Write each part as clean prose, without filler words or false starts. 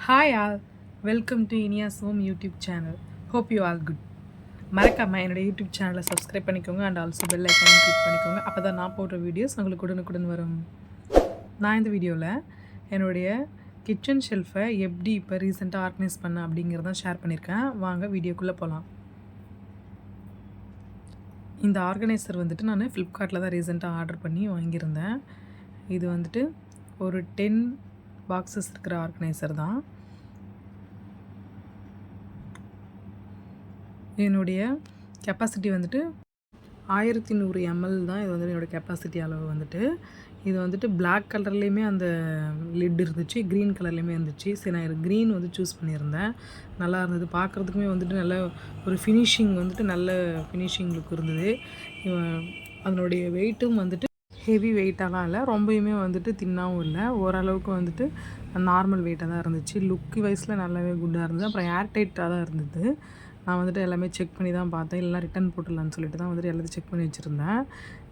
Hi all, welcome to Iniya's home YouTube channel. Hope you all good. மறக்காமல் என்னோடய YouTube சேனலை subscribe பண்ணிக்கோங்க and also bell icon click பண்ணிக்கோங்க. அப்போ தான் நான் போடுற வீடியோஸ் உங்களுக்கு உடனுக்குடன் வரும். நான் இந்த வீடியோவில் என்னுடைய கிச்சன் ஷெல்ஃபை எப்படி இப்போ ரீசெண்டாக ஆர்கனைஸ் பண்ணேன் அப்படிங்கிறத ஷேர் பண்ணியிருக்கேன். வாங்க வீடியோக்குள்ளே போகலாம். இந்த ஆர்கனைசர் வந்துட்டு நான் ஃப்ளிப்கார்ட்டில் தான் ரீசெண்டாக ஆர்டர் பண்ணி வாங்கியிருந்தேன். இது வந்துட்டு ஒரு 10 பாக்ஸஸ் இருக்கிற ஆர்கனைசர் தான். என்னுடைய கெப்பாசிட்டி வந்துட்டு 1100 ml தான். இது வந்து என்னோடய கெப்பாசிட்டி அளவு வந்துட்டு. இது வந்துட்டு பிளாக் கலர்லேயுமே அந்த லிட் இருந்துச்சு, க்ரீன் கலர்லேயுமே இருந்துச்சு. சரி, நான் க்ரீன் வந்து சூஸ் பண்ணியிருந்தேன். நல்லா இருந்தது பார்க்குறதுக்குமே வந்துட்டு நல்ல ஒரு ஃபினிஷிங் வந்துட்டு நல்ல ஃபினிஷிங் லுக் இருந்தது. அதனுடைய வெயிட்டும் வந்துட்டு ஹெவி வெயிட்டாலாம் இல்லை, ரொம்பவுமே வந்துட்டு தின்னாகவும் இல்லை, ஓரளவுக்கு வந்துட்டு நார்மல் வெயிட்டாக தான் இருந்துச்சு. லுக்கு வைஸில் நல்லாவே குட்டாக இருந்தது. அப்புறம் ஏர் டைட்டாக தான் இருந்தது. நான் வந்துட்டு எல்லாமே செக் பண்ணி தான் பார்த்தேன். இல்லைனா ரிட்டன் போட்டுடலான்னு சொல்லிட்டு தான் வந்துட்டு எல்லாத்தையும் செக் பண்ணி வச்சுருந்தேன்.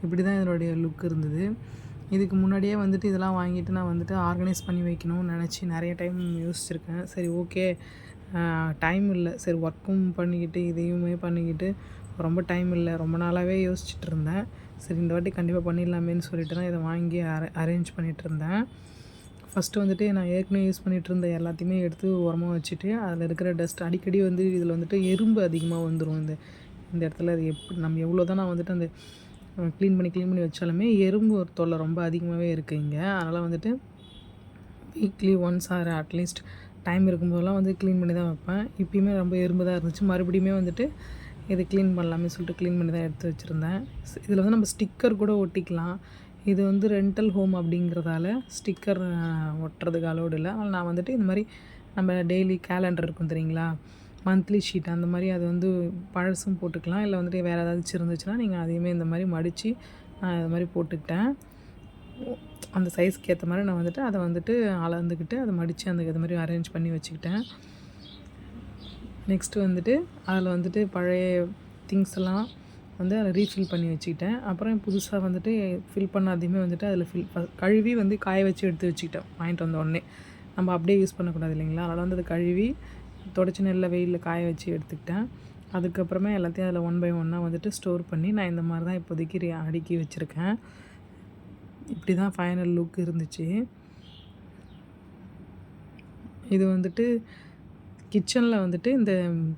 இப்படி தான் இதனுடைய லுக் இருந்தது. இதுக்கு முன்னாடியே வந்துட்டு இதெல்லாம் வாங்கிட்டு நான் வந்துட்டு ஆர்கனைஸ் பண்ணி வைக்கணும்னு நினச்சி நிறைய டைம் யோசிச்சுருக்கேன். சரி, ஓகே, டைம் இல்லை, சரி ஒர்க்கும் பண்ணிக்கிட்டு இதையுமே பண்ணிக்கிட்டு ரொம்ப டைம் இல்லை, ரொம்ப நாளாகவே யோசிச்சுட்டு இருந்தேன். சரி, இந்த வாட்டி கண்டிப்பாக பண்ணிடலாமேன்னு சொல்லிட்டு தான் இதை வாங்கி அரேஞ்ச் பண்ணிகிட்டு இருந்தேன். ஃபஸ்ட்டு வந்துட்டு நான் ஏற்கனவே யூஸ் பண்ணிகிட்டு இருந்த எல்லாத்தையுமே எடுத்து உரமாக வச்சுட்டு அதில் இருக்கிற டஸ்ட் அடிக்கடி வந்து இதில் வந்துட்டு எறும்பு அதிகமாக வந்துடும். இந்த இடத்துல அது நம்ம எவ்வளோ தான் நான் வந்துட்டு அந்த க்ளீன் பண்ணி வச்சாலுமே எறும்பு ஒரு தொல்லை ரொம்ப அதிகமாகவே இருக்குது இங்கே. அதனால் வந்துட்டு weekly once or at least time இருக்கும்போதெல்லாம் வந்து க்ளீன் பண்ணி தான் வைப்பேன். இப்போயுமே ரொம்ப எறும்பு தான் இருந்துச்சு. மறுபடியுமே வந்துட்டு இதை க்ளீன் பண்ணலாமே சொல்லிட்டு க்ளீன் பண்ணி தான் எடுத்து வச்சுருந்தேன். இதில் வந்து நம்ம ஸ்டிக்கர் கூட ஒட்டிக்கலாம். இது வந்து ரெண்டல் ஹோம் அப்படிங்கிறதால ஸ்டிக்கர் ஒட்டுறதுக்கு அலோடு இல்லை. அதனால் நான் வந்துட்டு இந்த மாதிரி நம்ம டெய்லி கேலண்டர் இருக்கும் தெரியுங்களா, மந்த்லி ஷீட், அந்த மாதிரி அது வந்து பழசும் போட்டுக்கலாம். இல்லை வந்துட்டு வேறு ஏதாச்சும் இருந்துச்சுன்னா நீங்கள் அதையுமே இந்த மாதிரி மடித்து நான் இது மாதிரி போட்டுக்கிட்டேன். அந்த சைஸ்க்கு ஏற்ற மாதிரி நான் வந்துட்டு அதை வந்துட்டு அளந்துக்கிட்டு அதை மடித்து அந்த இது மாதிரி அரேஞ்ச் பண்ணி வச்சுக்கிட்டேன். நெக்ஸ்ட்டு வந்துட்டு அதில் வந்துட்டு பழைய திங்ஸ் எல்லாம் வந்து அதில் ரீஃபில் பண்ணி வச்சுக்கிட்டேன். அப்புறம் புதுசாக வந்துட்டு ஃபில் பண்ணாதையுமே வந்துட்டு அதில் கழுவி வந்து காய வச்சு எடுத்து வச்சுக்கிட்டேன். வாங்கிட்டு வந்த உடனே நம்ம அப்படியே யூஸ் பண்ணக்கூடாது இல்லைங்களா, அதனால் வந்து அதை கழுவி தொடச்சி நல்ல வெயிலில் காய வச்சு எடுத்துக்கிட்டேன். அதுக்கப்புறமா எல்லாத்தையும் அதில் 1 by 1 வந்துட்டு ஸ்டோர் பண்ணி நான் இந்த மாதிரி தான் இப்போதைக்கு அடுக்கி வச்சுருக்கேன். இப்படி தான் ஃபைனல் லுக் இருந்துச்சு. இது வந்துட்டு கிச்சனில் வந்துட்டு இந்த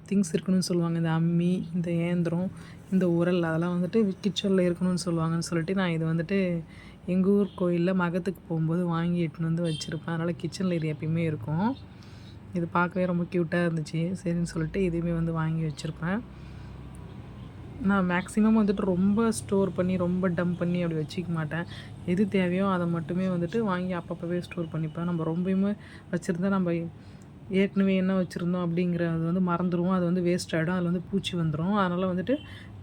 திங்ஸ் இருக்கணும்னு சொல்லுவாங்க. இந்த அம்மி, இந்த இயந்திரம், இந்த உரல், அதெல்லாம் வந்துட்டு கிச்சனில் இருக்கணும்னு சொல்லுவாங்கன்னு சொல்லிட்டு நான் இது வந்துட்டு எங்கள் ஊர் கோயிலில் மகத்துக்கு போகும்போது வாங்கி எட்டுன்னு வந்து வச்சுருப்பேன். அதனால் கிச்சனில் இது எப்பயுமே இருக்கும். இது பார்க்கவே ரொம்ப க்யூட்டாக இருந்துச்சு. சரின்னு சொல்லிட்டு இதையுமே வந்து வாங்கி வச்சுருப்பேன். நான் மேக்ஸிமம் வந்துட்டு ரொம்ப ஸ்டோர் பண்ணி ரொம்ப டம்ப் பண்ணி அப்படி வச்சுக்க மாட்டேன். எது தேவையோ அதை மட்டுமே வந்துட்டு வாங்கி அப்பப்போவே ஸ்டோர் பண்ணிப்பேன். நம்ம ரொம்பவுமே வச்சுருந்தா நம்ம ஏற்கனவே என்ன வச்சுருந்தோம் அப்படிங்கிறது வந்து மறந்துடுவோம். அது வந்து வேஸ்ட் ஆகிடும். அதில் வந்து பூச்சி வந்துடும். அதனால் வந்துட்டு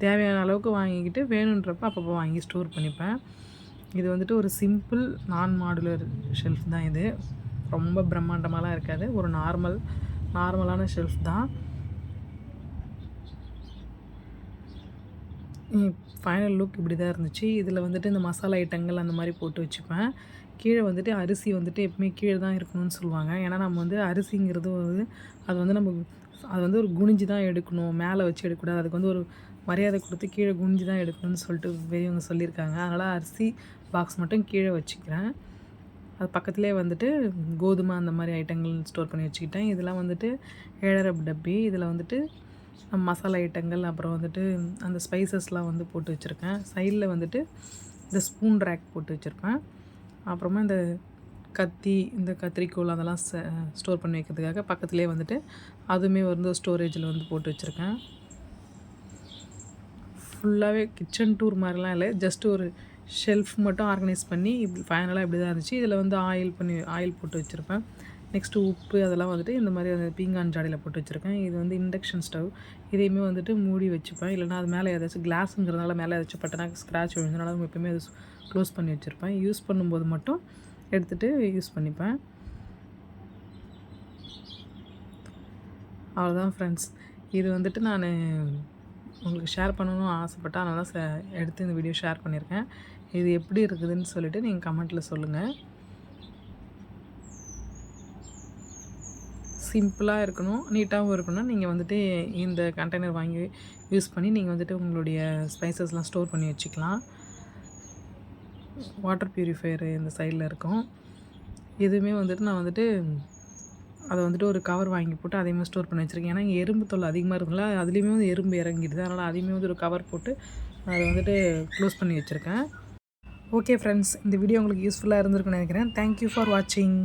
தேவையான அளவுக்கு வாங்கிக்கிட்டு வேணுன்றப்ப அப்பப்போ வாங்கி ஸ்டோர் பண்ணிப்பேன். இது வந்துட்டு ஒரு சிம்பிள் நான் மாடுலர் ஷெல்ஃப் தான். இது ரொம்ப பிரம்மாண்டமாலாம் இருக்காது. ஒரு நார்மலான ஷெல்ஃப் தான். ஃபைனல் லுக் இப்படி தான் இருந்துச்சு. இதில் வந்துட்டு இந்த மசாலா ஐட்டங்கள் அந்த மாதிரி போட்டு வச்சுப்பேன். கீழே வந்துட்டு அரிசி வந்துட்டு எப்பவுமே கீழே தான் இருக்கணும்னு சொல்லுவாங்க. ஏன்னா நம்ம வந்து அரிசிங்கிறது வந்து அது வந்து நம்ம அது வந்து ஒரு குனிஞ்சு தான் எடுக்கணும், மேலே வச்சு எடுக்கக்கூடாது. அதுக்கு வந்து ஒரு மரியாதை கொடுத்து கீழே குனிஞ்சு தான் எடுக்கணும்னு சொல்லிட்டு பெரியவங்க சொல்லியிருக்காங்க. அதனால் அரிசி பாக்ஸ் மட்டும் கீழே வச்சுக்கிறேன். அது பக்கத்துலேயே வந்துட்டு கோதுமை அந்த மாதிரி ஐட்டங்கள் ஸ்டோர் பண்ணி வச்சுக்கிட்டேன். இதெல்லாம் வந்துட்டு 7.5 டப்பி. இதில் வந்துட்டு மசாலா ஐட்டங்கள், அப்புறம் வந்துட்டு அந்த ஸ்பைசஸ்லாம் வந்து போட்டு வச்சுருக்கேன். சைடில் வந்துட்டு இந்த ஸ்பூன் ரேக் போட்டு வச்சுருப்பேன். அப்புறமா இந்த இந்த கத்திரிக்கோல் அதெல்லாம் ஸ்டோர் பண்ணி வைக்கிறதுக்காக பக்கத்துலேயே வந்துட்டு அதுவுமே வந்து ஸ்டோரேஜில் வந்து போட்டு வச்சுருக்கேன். ஃபுல்லாகவே கிச்சன் டூர் மாதிரிலாம் இல்லை, ஜஸ்ட் ஒரு ஷெல்ஃப் மட்டும் ஆர்கனைஸ் பண்ணி இப்படி ஃபைனலாக இப்படி தான் இருந்துச்சு. இதில் வந்து ஆயில் போட்டு வச்சுருப்பேன். நெக்ஸ்ட்டு உப்பு அதெல்லாம் வந்துட்டு இந்த மாதிரி அந்த பீங்கான் ஜாடியில் போட்டு வச்சுருக்கேன். இது வந்து இண்டக்ஷன் ஸ்டவ். இதையுமே வந்துட்டு மூடி வச்சுப்பேன். இல்லைனா அது மேலே ஏதாச்சும் கிளாஸுங்கிறதுனால மேலே ஏதாச்சும் பட்டனா ஸ்க்ராட்ச் விழுந்தனால எப்போயுமே அது க்ளோஸ் பண்ணி வச்சுருப்பேன். யூஸ் பண்ணும்போது மட்டும் எடுத்துகிட்டு யூஸ் பண்ணிப்பேன். அவ்வளோதான் ஃப்ரெண்ட்ஸ். இது வந்துட்டு நான் உங்களுக்கு ஷேர் பண்ணணும்னு ஆசைப்பட்டேன். அதனால தான் எடுத்து இந்த வீடியோ ஷேர் பண்ணியிருக்கேன். இது எப்படி இருக்குதுன்னு சொல்லிவிட்டு நீங்கள் கமெண்ட்டில் சொல்லுங்கள். சிம்பிளாக இருக்கணும், நீட்டாகவும் இருக்கணும்னா நீங்கள் வந்துட்டு இந்த கண்டெய்னர் வாங்கி யூஸ் பண்ணி நீங்கள் வந்துட்டு உங்களுடைய ஸ்பைசஸ்லாம் ஸ்டோர் பண்ணி வச்சுக்கலாம். வாட்டர் பியூரிஃபையர் இந்த சைடில் இருக்கும். எதுவுமே வந்துட்டு நான் வந்துட்டு அதை வந்துட்டு ஒரு கவர் வாங்கி போட்டு அதையுமே ஸ்டோர் பண்ணி வச்சுருக்கேன். ஏன்னா இங்கே எறும்பு தொல்லை அதிகமாக இருக்குங்களா, அதுலேயுமே வந்து எறும்பு இறங்கிடுது. அதனால் அதையுமே வந்து ஒரு கவர் போட்டு அதை வந்துட்டு க்ளோஸ் பண்ணி வச்சுருக்கேன். ஓகே ஃப்ரெண்ட்ஸ், இந்த வீடியோ உங்களுக்கு யூஸ்ஃபுல்லாக இருந்திருக்குன்னு நினைக்கிறேன். தேங்க்யூ ஃபார் வாட்சிங்.